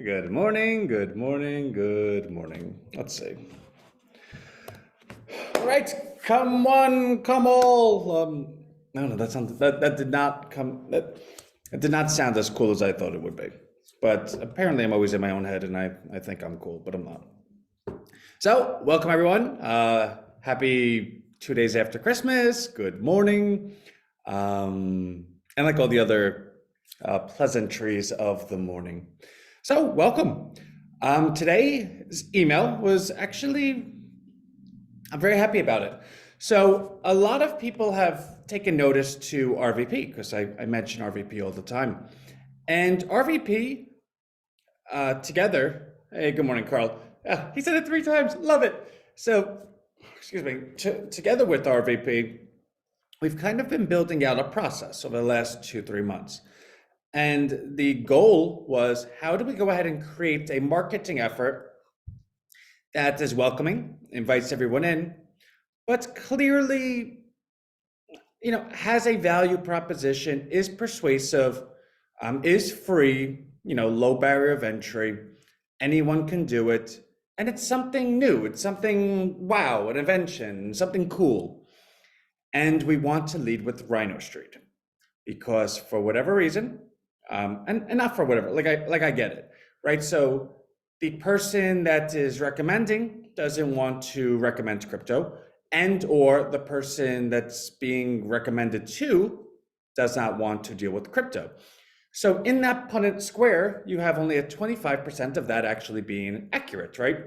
Good morning, good morning, good morning. Let's see. All right, come one, come all. No, that did not come. That did not sound as cool as I thought it would be. But apparently, I'm always in my own head, and I think I'm cool, but I'm not. So, welcome everyone. Happy 2 days after Christmas. Good morning, and like all the other pleasantries of the morning. So, welcome. Today's email was actually, I'm very happy about it. So, a lot of people have taken notice to RVP because I mention RVP all the time. And RVP together, hey, good morning, Carl. Yeah, he said it 3 times, love it. So, excuse me, together with RVP, we've kind of been building out a process over the last 2-3 months. And the goal was, how do we go ahead and create a marketing effort that is welcoming, invites everyone in, but clearly, has a value proposition, is persuasive, is free, low barrier of entry, anyone can do it, and it's something new, it's something wow, an invention, something cool. And we want to lead with RHINOStreet because for whatever reason, and not for whatever, like I get it, right? So the person that is recommending doesn't want to recommend crypto, and or the person that's being recommended to does not want to deal with crypto. So in that Punnett square, you have only a 25% of that actually being accurate, right?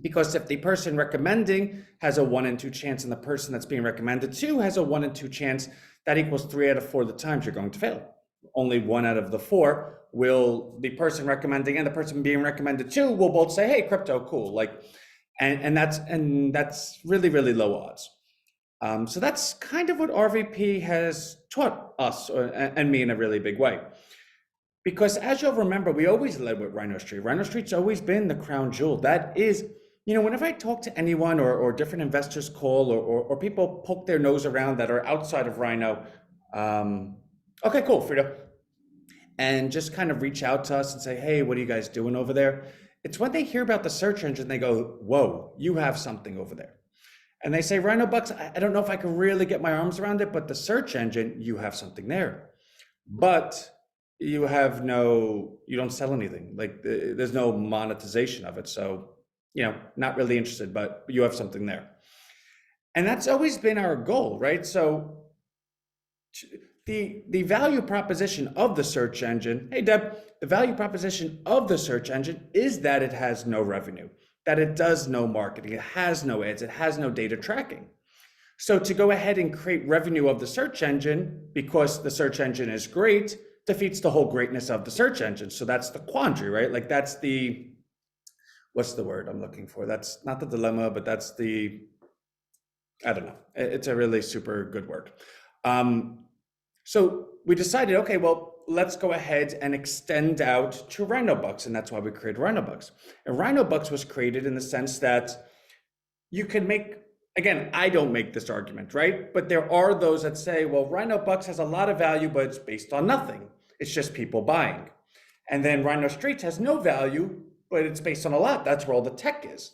Because if the person recommending has a 1 in 2 chance and the person that's being recommended to has a 1 in 2 chance, that equals 3 out of 4 of the times you're going to fail. Only 1 out of the 4 will the person recommending and the person being recommended to will both say, hey, crypto, cool. And that's really, really low odds. So that's kind of what RVP has taught us and me in a really big way. Because as you'll remember, we always led with RHINOStreet. RHINOStreet's always been the crown jewel. That is, whenever I talk to anyone or different investors call or people poke their nose around that are outside of Rhino, okay, cool, Frida. And just kind of reach out to us and say, hey, what are you guys doing over there? It's when they hear about the search engine, they go, whoa, you have something over there. And they say, Rhino Bucks, I don't know if I can really get my arms around it, but the search engine, you have something there. But you don't sell anything. Like there's no monetization of it. So, not really interested, but you have something there. And that's always been our goal, right? So the value proposition of the search engine, hey Deb, the value proposition of the search engine is that it has no revenue, that it does no marketing, it has no ads, it has no data tracking. So to go ahead and create revenue of the search engine because the search engine is great defeats the whole greatness of the search engine. So that's the quandary, right? Like that's the, what's the word I'm looking for? That's not the dilemma, but that's the, I don't know. It's a really super good word. So we decided, okay, well, let's go ahead and extend out to Rhino Bucks, and that's why we created Rhino Bucks. And Rhino Bucks was created in the sense that you can make, again, I don't make this argument, right? But there are those that say, well, Rhino Bucks has a lot of value, but it's based on nothing. It's just people buying. And then RHINOStreet has no value, but it's based on a lot. That's where all the tech is.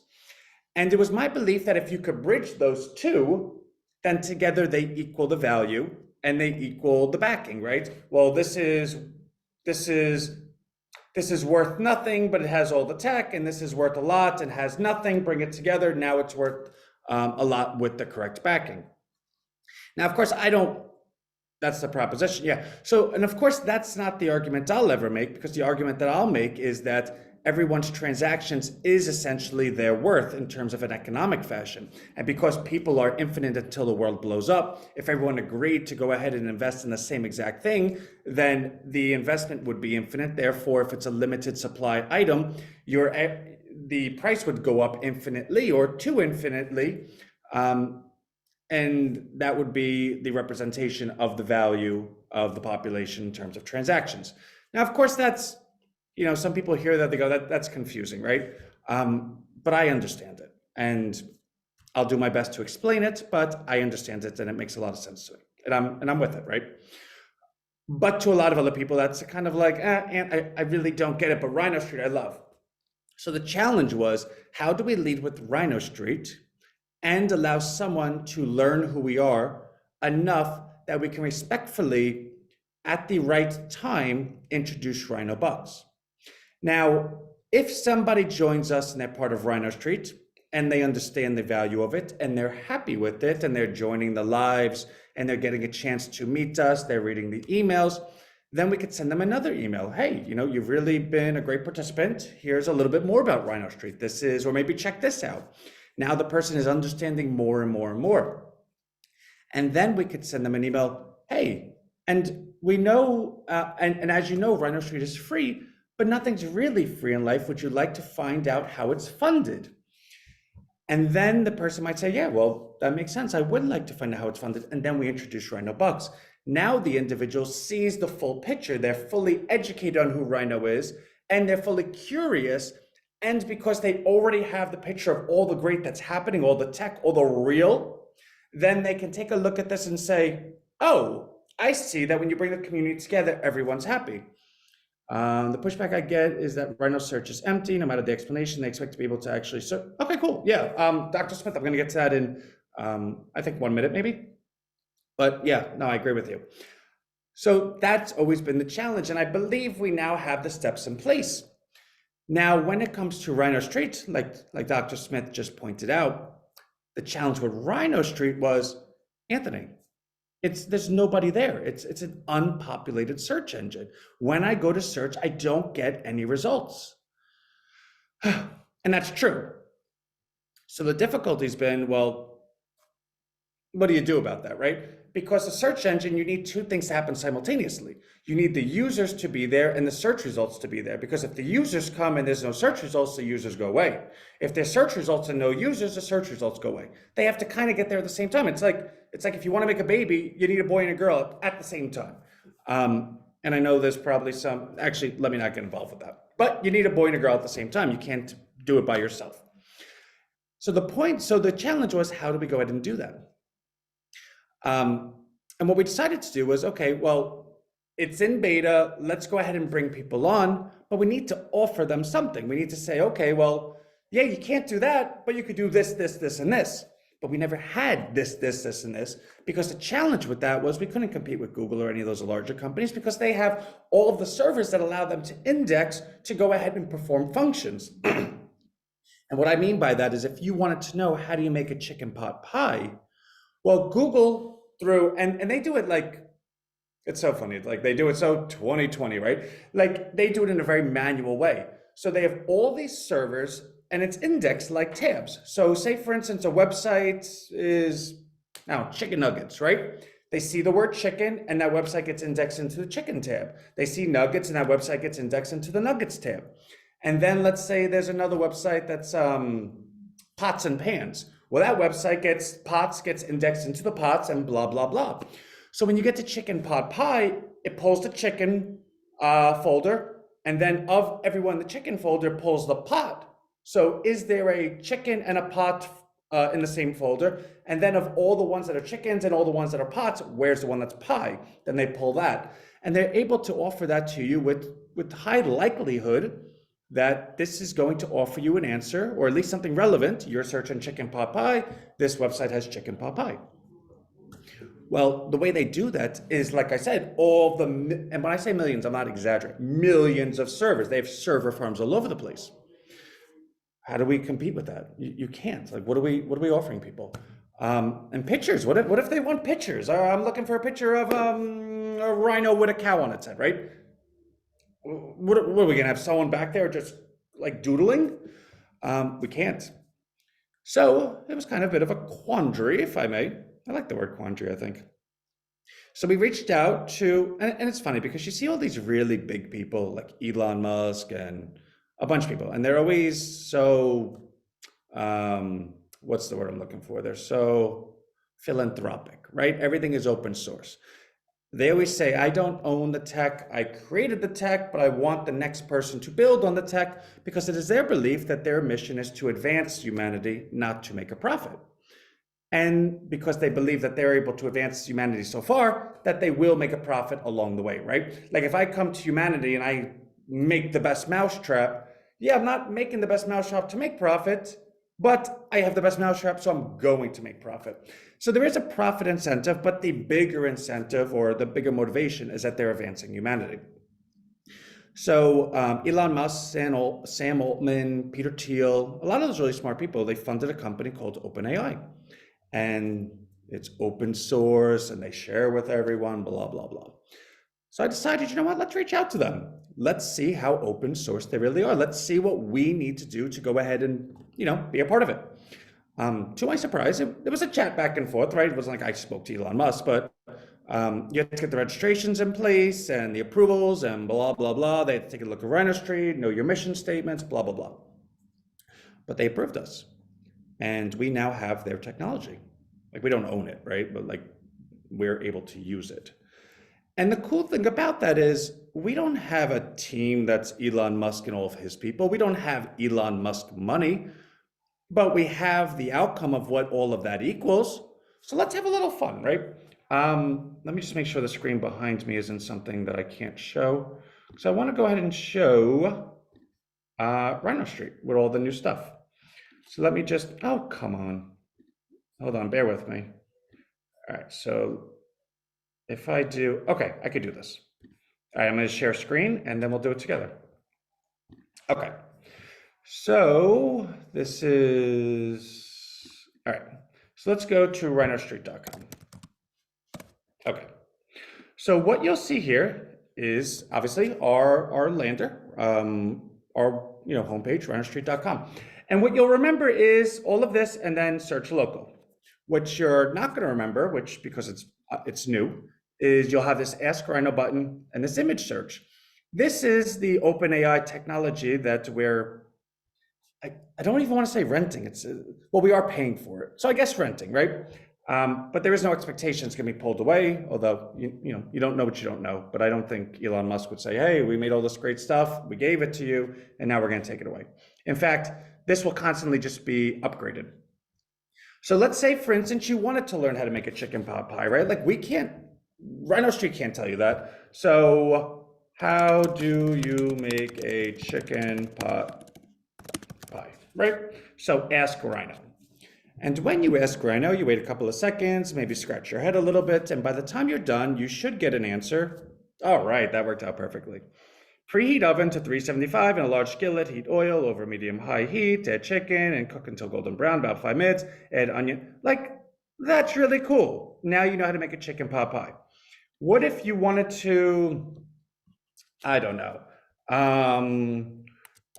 And it was my belief that if you could bridge those two, then together they equal the value and they equal the backing, right? Well, this is worth nothing, but it has all the tech, and this is worth a lot and has nothing. Bring it together. Now it's worth a lot with the correct backing. Now, of course, that's the proposition. Yeah. So, and of course, that's not the argument I'll ever make, because the argument that I'll make is that everyone's transactions is essentially their worth in terms of an economic fashion. And because people are infinite until the world blows up, if everyone agreed to go ahead and invest in the same exact thing, then the investment would be infinite. Therefore, if it's a limited supply item, the price would go up infinitely or to infinitely. And that would be the representation of the value of the population in terms of transactions. Now, of course, that's, some people hear that, they go, that's confusing, right? But I understand it. And I'll do my best to explain it, but I understand it and it makes a lot of sense to me. And I'm with it, right? But to a lot of other people, that's kind of like, and I really don't get it, but RHINOStreet I love. So the challenge was, how do we lead with RHINOStreet and allow someone to learn who we are enough that we can respectfully, at the right time, introduce Rhino Bucks. Now, if somebody joins us and they're part of RHINOStreet and they understand the value of it and they're happy with it and they're joining the lives and they're getting a chance to meet us, they're reading the emails, then we could send them another email. Hey, you've really been a great participant. Here's a little bit more about RHINOStreet. This is, or maybe check this out. Now the person is understanding more and more and more. And then we could send them an email. Hey, and we know, and as you know, RHINOStreet is free, but nothing's really free in life. Would you like to find out how it's funded? And then the person might say, yeah, well, that makes sense. I would like to find out how it's funded. And then we introduce Rhino Bucks. Now the individual sees the full picture. They're fully educated on who Rhino is, and they're fully curious. And because they already have the picture of all the great that's happening, all the tech, all the real, then they can take a look at this and say, oh, I see that when you bring the community together, everyone's happy. The pushback I get is that Rhino search is empty. No matter the explanation, they expect to be able to actually search. Okay, cool. Yeah, Dr. Smith, I'm going to get to that in, I think 1 minute maybe. But yeah, no, I agree with you. So that's always been the challenge. And I believe we now have the steps in place. Now, when it comes to RHINOStreet, like Dr. Smith just pointed out, the challenge with RHINOStreet was, Anthony, there's nobody there. It's an unpopulated search engine. When I go to search, I don't get any results. And that's true. So the difficulty's been, well, what do you do about that, right? Because the search engine, you need two things to happen simultaneously. You need the users to be there and the search results to be there. Because if the users come and there's no search results, the users go away. If there's search results and no users, the search results go away. They have to kind of get there at the same time. It's like if you want to make a baby, you need a boy and a girl at the same time. And I know there's probably some, actually, let me not get involved with that. But you need a boy and a girl at the same time. You can't do it by yourself. So the challenge was, how do we go ahead and do that? And what we decided to do was, okay, well, it's in beta, let's go ahead and bring people on, but we need to offer them something. We need to say, okay, well, yeah, you can't do that, but you could do this, this, this, and this. But we never had this, this, this, and this, because the challenge with that was we couldn't compete with Google or any of those larger companies because they have all of the servers that allow them to index to go ahead and perform functions. And what I mean by that is, if you wanted to know how do you make a chicken pot pie, well, Google and they do it like, it's so funny, like they do it so 2020, right? Like they do it in a very manual way. So they have all these servers and it's indexed like tabs. So say for instance, a website is now chicken nuggets, right? They see the word chicken and that website gets indexed into the chicken tab. They see nuggets and that website gets indexed into the nuggets tab. And then let's say there's another website that's pots and pans. Well, that website gets indexed into the pots and blah, blah, blah. So when you get to chicken pot pie, it pulls the chicken folder, and then of everyone in the chicken folder pulls the pot. So is there a chicken and a pot in the same folder? And then of all the ones that are chickens and all the ones that are pots, where's the one that's pie? Then they pull that. And they're able to offer that to you with high likelihood that this is going to offer you an answer, or at least something relevant. You're searching chicken pot pie, this website has chicken pot pie. Well, the way they do that is, like I said, and when I say millions, I'm not exaggerating, millions of servers. They have server farms all over the place. How do we compete with that? You can't. Like, what are we offering people? And pictures, what if they want pictures? I'm looking for a picture of a rhino with a cow on its head, right? What are we gonna have someone back there just like doodling? We can't. So it was kind of a bit of a quandary, if I may. I like the word quandary, I think. So we reached out to, and it's funny because you see all these really big people like Elon Musk and a bunch of people, and they're always so, what's the word I'm looking for? They're so philanthropic, right? Everything is open source. They always say, I don't own the tech, I created the tech, but I want the next person to build on the tech, because it is their belief that their mission is to advance humanity, not to make a profit. And because they believe that they're able to advance humanity so far, that they will make a profit along the way, right? Like if I come to humanity and I make the best mousetrap, yeah, I'm not making the best mousetrap to make profit, but I have the best mousetrap, so I'm going to make profit. So there is a profit incentive, but the bigger incentive or the bigger motivation is that they're advancing humanity. So Elon Musk, Sam Altman, Peter Thiel, a lot of those really smart people, they funded a company called OpenAI. And it's open source and they share with everyone, blah, blah, blah. So I decided, you know what, let's reach out to them. Let's see how open source they really are. Let's see what we need to do to go ahead and, be a part of it. To my surprise, it was a chat back and forth, right? It wasn't like I spoke to Elon Musk, but you have to get the registrations in place and the approvals and blah, blah, blah. They had to take a look at RHINOStreet, know your mission statements, blah, blah, blah. But they approved us. And we now have their technology. Like we don't own it, right? But like we're able to use it. And the cool thing about that is we don't have a team that's Elon Musk and all of his people. We don't have Elon Musk money, but we have the outcome of what all of that equals. So let's have a little fun, right? Let me just make sure the screen behind me isn't something that I can't show. So I want to go ahead and show RHINOStreet with all the new stuff. So let me just, oh, come on. Hold on, bear with me. All right, so if I do, okay, I could do this. All right, I'm gonna share screen and then we'll do it together. Okay, so this is, all right. So let's go to RHINOStreet.com. Okay, so what you'll see here is obviously our lander, our homepage, RHINOStreet.com. And what you'll remember is all of this and then search local. What you're not going to remember, which because it's new, is you'll have this Ask Rhino button and this image search. This is the OpenAI technology that I don't even want to say renting. Well, we are paying for it. So I guess renting, right? But there is no expectation it's going to be pulled away, although you don't know what you don't know. But I don't think Elon Musk would say, hey, we made all this great stuff, we gave it to you, and now we're going to take it away. In fact, this will constantly just be upgraded. So let's say, for instance, you wanted to learn how to make a chicken pot pie, right? Like RHINOStreet can't tell you that. So how do you make a chicken pot pie, right? So ask Rhino. And when you ask Rhino, you wait a couple of seconds, maybe scratch your head a little bit, and by the time you're done, you should get an answer. All right, that worked out perfectly. Preheat oven to 375 in a large skillet, heat oil over medium-high heat, add chicken and cook until golden brown, about 5 minutes, add onion. Like, that's really cool. Now you know how to make a chicken pot pie. What if you wanted to, I don't know,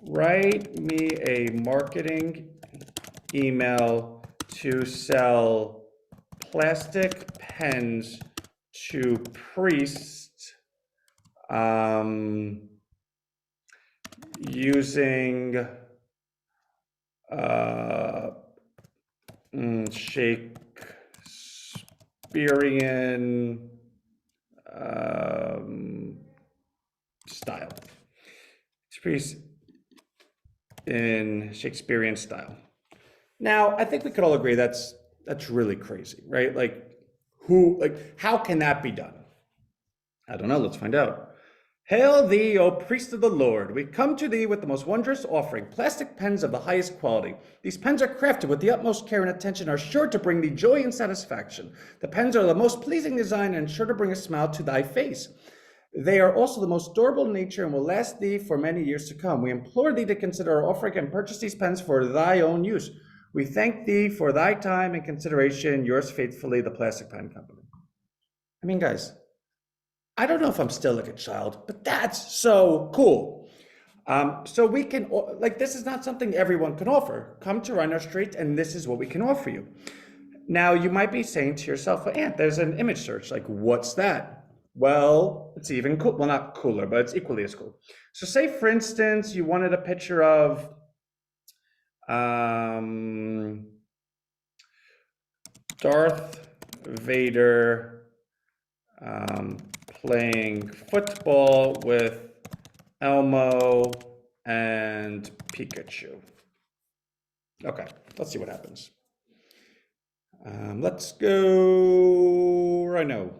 write me a marketing email to sell plastic pens to priests using Shakespearean style. Priests in Shakespearean style. Now, I think we could all agree that's really crazy, right? How can that be done? I don't know, let's find out. Hail thee, O priest of the Lord. We come to thee with the most wondrous offering, plastic pens of the highest quality. These pens are crafted with the utmost care and attention, are sure to bring thee joy and satisfaction. The pens are the most pleasing design and sure to bring a smile to thy face. They are also the most durable in nature and will last thee for many years to come. We implore thee to consider our offering and purchase these pens for thy own use. We thank thee for thy time and consideration. Yours faithfully, the Plastic Pen Company. I mean, guys, I don't know if I'm still like a child, but that's so cool. So we can, this is not something everyone can offer. Come to RHINOStreet and this is what we can offer you. Now, you might be saying to yourself, well, Ant, there's an image search. Like, what's that? Well, it's even cool. Well, not cooler, but it's equally as cool. So say, for instance, you wanted a picture of Darth Vader playing football with Elmo and Pikachu. Okay, let's see what happens. Let's go Rhino.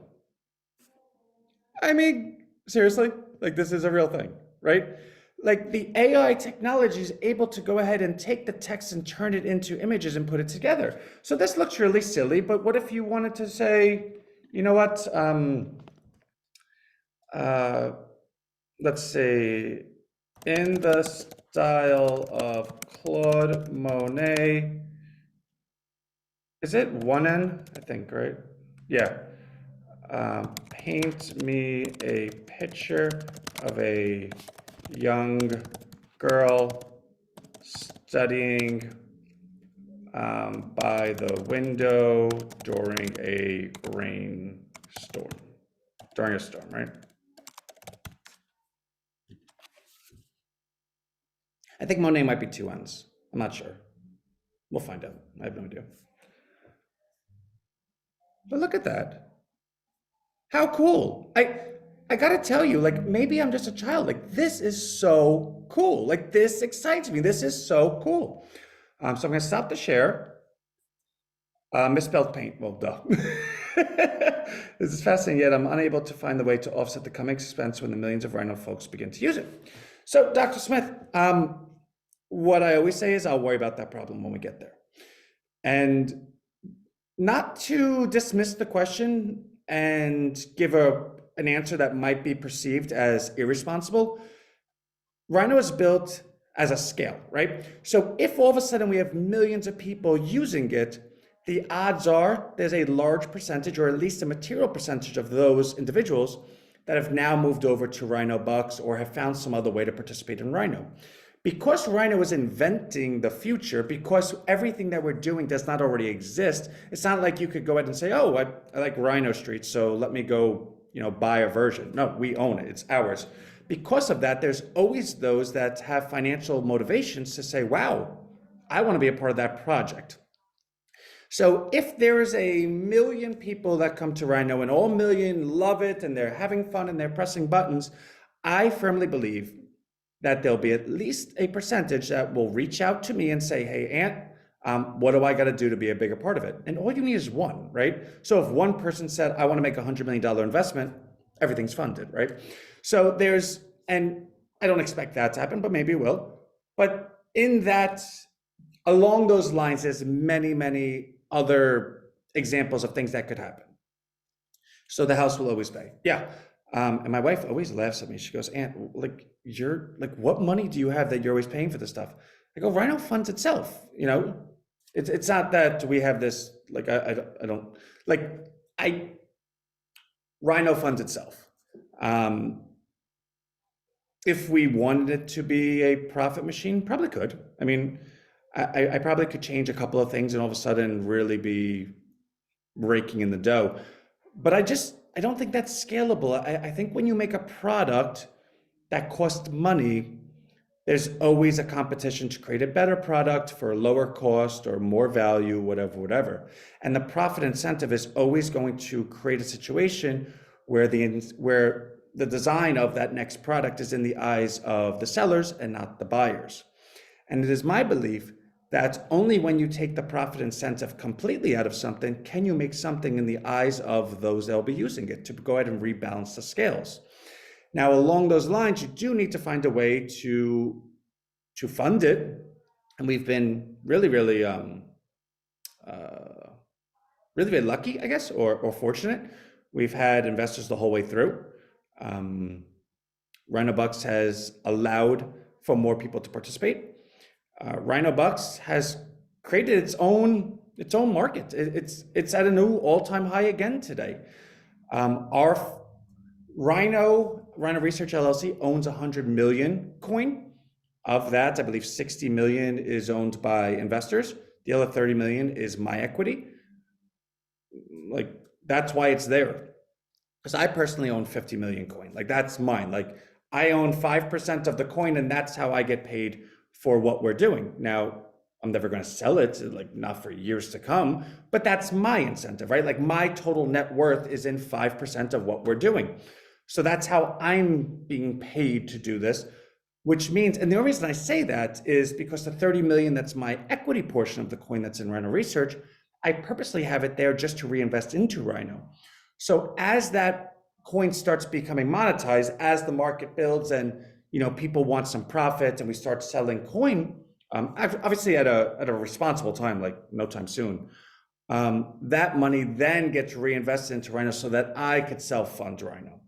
I mean, seriously, like this is a real thing, right? Like the AI technology is able to go ahead and take the text and turn it into images and put it together. So this looks really silly, but what if you wanted to say, you know what, uh, let's say, in the style of Claude Monet, is it one N? I think, right? Yeah. Paint me a picture of a young girl studying by the window during a rainstorm. During a storm, right? I think Monet might be two N's. I'm not sure. We'll find out. I have no idea. But look at that. How cool. I gotta tell you, like maybe I'm just a child. Like this is so cool. Like this excites me. This is so cool. So I'm gonna stop the share. Misspelled paint. Well, duh. This is fascinating, yet I'm unable to find the way to offset the coming expense when the millions of Rhino folks begin to use it. So, Dr. Smith, what I always say is I'll worry about that problem when we get there. And not to dismiss the question and give an answer that might be perceived as irresponsible. Rhino is built as a scale, right? So if all of a sudden we have millions of people using it, the odds are there's a large percentage, or at least a material percentage of those individuals that have now moved over to Rhino Bucks or have found some other way to participate in Rhino. Because Rhino is inventing the future, because everything that we're doing does not already exist, it's not like you could go ahead and say, oh, I like RHINOStreet, so let me go, buy a version. No, we own it, it's ours. Because of that, there's always those that have financial motivations to say, wow, I want to be a part of that project. So if there is a million people that come to Rhino and all million love it and they're having fun and they're pressing buttons, I firmly believe that there'll be at least a percentage that will reach out to me and say, hey, Ant, what do I got to do to be a bigger part of it? And all you need is one, right? So if one person said, I want to make $100 million investment, everything's funded, right? So and I don't expect that to happen, but maybe it will. But in that, along those lines, there's many, many other examples of things that could happen. So the house will always pay. Yeah. And my wife always laughs at me. She goes, Aunt, what money do you have that you're always paying for this stuff? I go, Rhino funds itself. It's not that we have this, Rhino funds itself. If we wanted it to be a profit machine, probably could. I mean, I probably could change a couple of things and all of a sudden really be raking in the dough. But I don't think that's scalable. I think when you make a product that costs money, there's always a competition to create a better product for a lower cost or more value, whatever. And the profit incentive is always going to create a situation where the design of that next product is in the eyes of the sellers and not the buyers. And it is my belief that only when you take the profit incentive completely out of something can you make something in the eyes of those that will be using it to go ahead and rebalance the scales. Now, along those lines, you do need to find a way to fund it. And we've been really, really lucky, I guess, or fortunate. We've had investors the whole way through. Rhino Bucks has allowed for more people to participate. Rhino Bucks has created its own market. It's at a new all-time high again today. Our Rhino Research LLC owns 100 million coin. Of that, I believe 60 million is owned by investors. The other 30 million is my equity. Like that's why it's there. Because I personally own 50 million coin. Like that's mine. Like I own 5% of the coin, and that's how I get paid for what we're doing. Now, I'm never going to sell it, like not for years to come, but that's my incentive, right? Like my total net worth is in 5% of what we're doing. So that's how I'm being paid to do this, which means, and the only reason I say that is because the 30 million, that's my equity portion of the coin that's in Rhino Research, I purposely have it there just to reinvest into Rhino. So as that coin starts becoming monetized, as the market builds and people want some profit and we start selling coin, obviously at a responsible time, like no time soon, that money then gets reinvested into Rhino so that I could self-fund Rhino.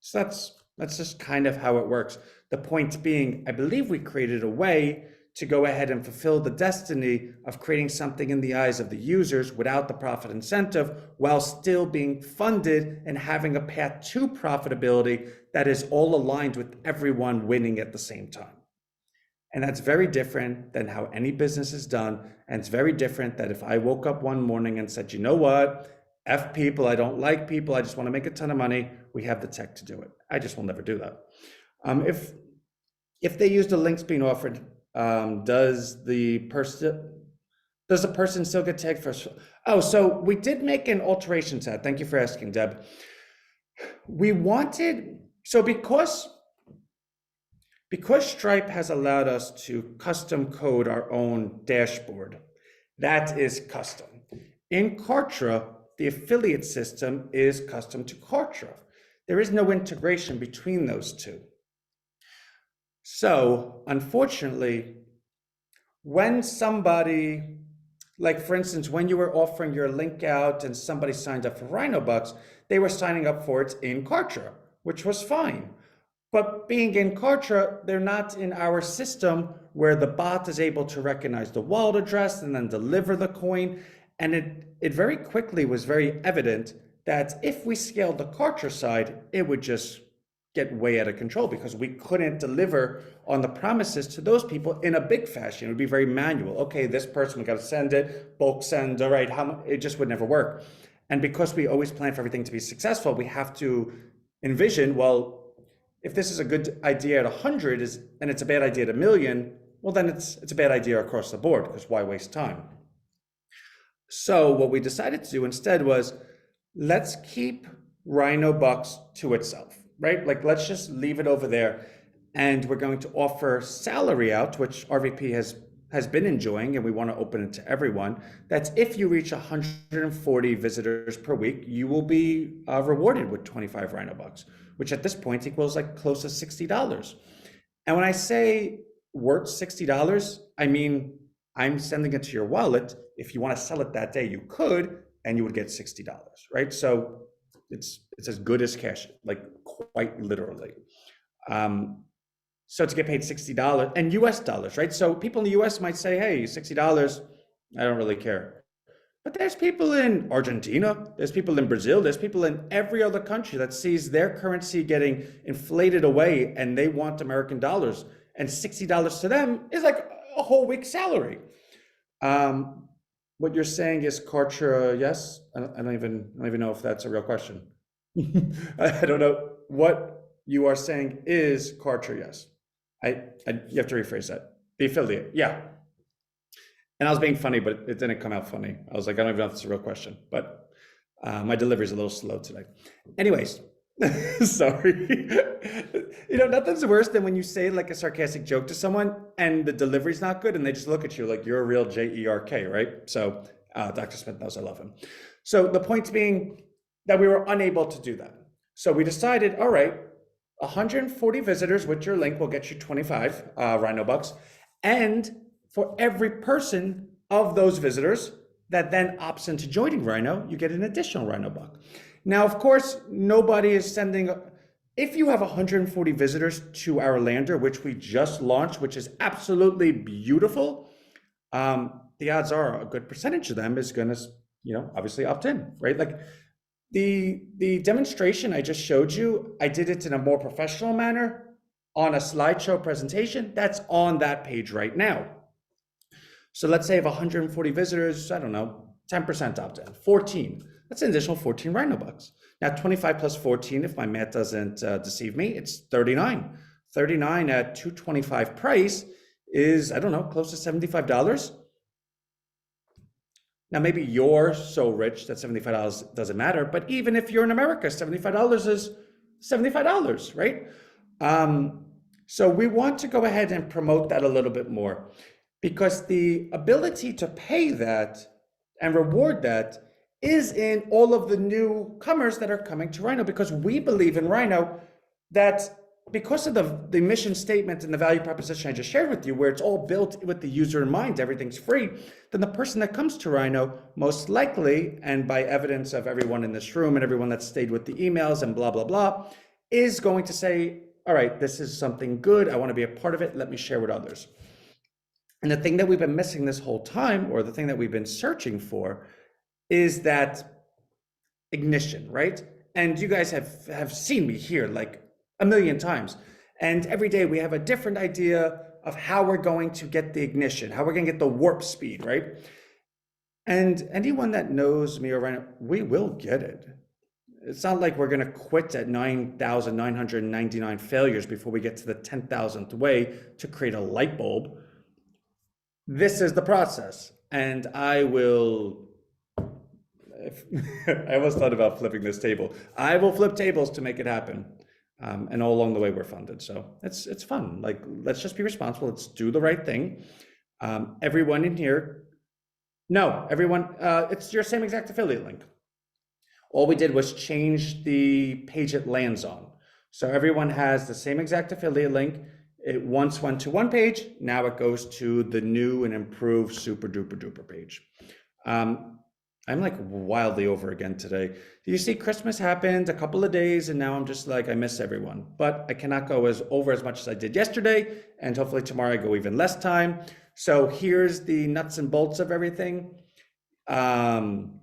So that's just kind of how it works. The point being, I believe we created a way to go ahead and fulfill the destiny of creating something in the eyes of the users without the profit incentive, while still being funded and having a path to profitability that is all aligned with everyone winning at the same time. And that's very different than how any business is done. And it's very different that if I woke up one morning and said, you know what, F people, I don't like people, I just want to make a ton of money, we have the tech to do it. I just will never do that. If they use the links being offered, does the person still get tagged first? Oh, so we did make an alteration to that. Thank you for asking, Deb. We wanted, so because Stripe has allowed us to custom code our own dashboard, that is custom. In Kartra, the affiliate system is custom to Kartra. There is no integration between those two. So unfortunately, when somebody, like for instance, when you were offering your link out and somebody signed up for Rhino Bucks, they were signing up for it in Kartra, which was fine. But being in Kartra, they're not in our system where the bot is able to recognize the wallet address and then deliver the coin. And it very quickly was very evident that if we scaled the Kartra side, it would just get way out of control because we couldn't deliver on the promises to those people in a big fashion. It would be very manual. Okay, this person, we got to send it, bulk send, all right, it just would never work. And because we always plan for everything to be successful, we have to envision, well, if this is a good idea at 100 and it's a bad idea at 1 million, well, then it's a bad idea across the board because why waste time? So what we decided to do instead was, let's keep Rhino Bucks to itself. Right? Like, let's just leave it over there. And we're going to offer salary out, which RVP has been enjoying, and we want to open it to everyone. That's if you reach 140 visitors per week, you will be rewarded with 25 Rhino Bucks, which at this point equals like close to $60. And when I say worth $60, I mean, I'm sending it to your wallet. If you want to sell it that day, you could, and you would get $60, right? So it's as good as cash, like quite literally. So to get paid $60 and US dollars, right? So people in the US might say, hey, $60, I don't really care. But there's people in Argentina, there's people in Brazil, there's people in every other country that sees their currency getting inflated away and they want American dollars. And $60 to them is like a whole week's salary. What you're saying is Kartra, yes? I don't even know if that's a real question. I don't know. What you are saying is Kartra, yes. You have to rephrase that. The affiliate, yeah. And I was being funny, but it didn't come out funny. I was like, I don't even know if it's a real question, but my delivery is a little slow today. Anyways, sorry. Nothing's worse than when you say like a sarcastic joke to someone and the delivery's not good and they just look at you like you're a real Jerk, right? So Dr. Smith knows I love him. So the point being that we were unable to do that. So we decided, all right, 140 visitors with your link will get you 25 Rhino Bucks. And for every person of those visitors that then opts into joining Rhino, you get an additional Rhino Buck. Now, of course, nobody is sending, if you have 140 visitors to our lander, which we just launched, which is absolutely beautiful, the odds are a good percentage of them is gonna, obviously opt in, right? Like the demonstration I just showed you, I did it in a more professional manner on a slideshow presentation that's on that page right now. So let's say if 140 visitors, I don't know, 10% opt in, 14. That's an additional 14 Rhino Bucks. Now 25 plus 14, if my math doesn't deceive me, it's 39. 39 at 225 price is, I don't know, close to $75. Now maybe you're so rich that $75 doesn't matter, but even if you're in America, $75 is $75, right? So we want to go ahead and promote that a little bit more. because the ability to pay that and reward that is in all of the newcomers that are coming to Rhino, because we believe in Rhino that because of the mission statement and the value proposition I just shared with you, where it's all built with the user in mind, everything's free, then the person that comes to Rhino most likely, and by evidence of everyone in this room and everyone that stayed with the emails and blah, blah, blah, is going to say, all right, this is something good. I want to be a part of it. Let me share with others. And the thing that we've been missing this whole time, or the thing that we've been searching for, is that ignition, right? And you guys have seen me here like a million times. And every day we have a different idea of how we're going to get the ignition, how we're going to get the warp speed, right? And anyone that knows me around, we will get it. It's not like we're going to quit at 9,999 failures before we get to the 10,000th way to create a light bulb. This is the process. And I will, I almost thought about flipping this table. I will flip tables to make it happen. And all along the way we're funded. So it's fun. Like, let's just be responsible. Let's do the right thing. Everyone in here, no, everyone, it's your same exact affiliate link. All we did was change the page it lands on. So everyone has the same exact affiliate link. It once went to one page, now it goes to the new and improved super duper duper page. I'm like wildly over again today. You see, Christmas happened a couple of days and now I'm just like, I miss everyone. But I cannot go over as much as I did yesterday, and hopefully tomorrow I go even less time. So here's the nuts and bolts of everything. In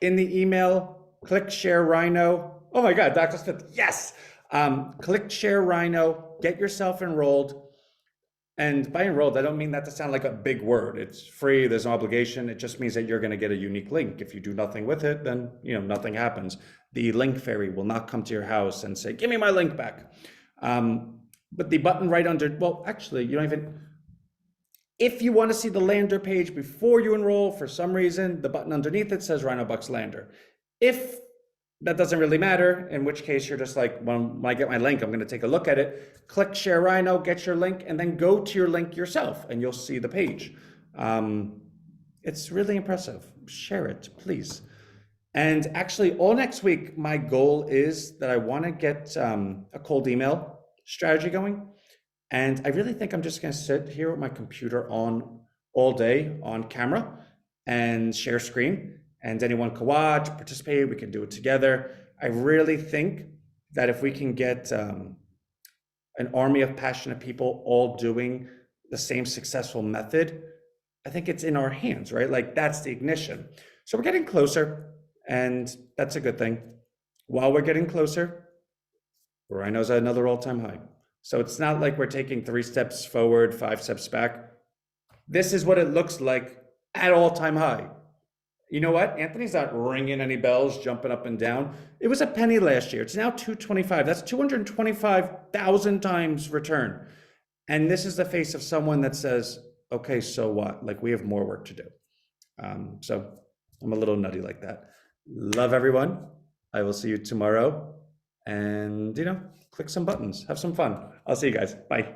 the email, click share Rhino. Oh my God, Dr. Smith, yes! Click share Rhino, get yourself enrolled. And by enrolled, I don't mean that to sound like a big word. It's free, there's no obligation. It just means that you're gonna get a unique link. If you do nothing with it, then nothing happens. The link fairy will not come to your house and say, give me my link back. But the button right under, well, actually, you don't even, if you wanna see the lander page before you enroll, for some reason, the button underneath it says Rhino Bucks Lander. If that doesn't really matter, in which case you're just like, when I get my link, I'm going to take a look at it, click share Rhino, get your link, and then go to your link yourself and you'll see the page. It's really impressive. Share it, please. And actually all next week, my goal is that I want to get a cold email strategy going. And I really think I'm just going to sit here with my computer on all day on camera and share screen. And anyone can watch, participate, we can do it together. I really think that if we can get an army of passionate people all doing the same successful method, I think it's in our hands, right? Like, that's the ignition. So we're getting closer, and that's a good thing. While we're getting closer, Rhino's at another all-time high. So it's not like we're taking 3 steps forward, 5 steps back. This is what it looks like at all-time high. You know what? Anthony's not ringing any bells, jumping up and down. It was a penny last year. It's now 225. That's 225,000 times return. And this is the face of someone that says, okay, so what? Like, we have more work to do. So I'm a little nutty like that. Love everyone. I will see you tomorrow. And, click some buttons. Have some fun. I'll see you guys. Bye.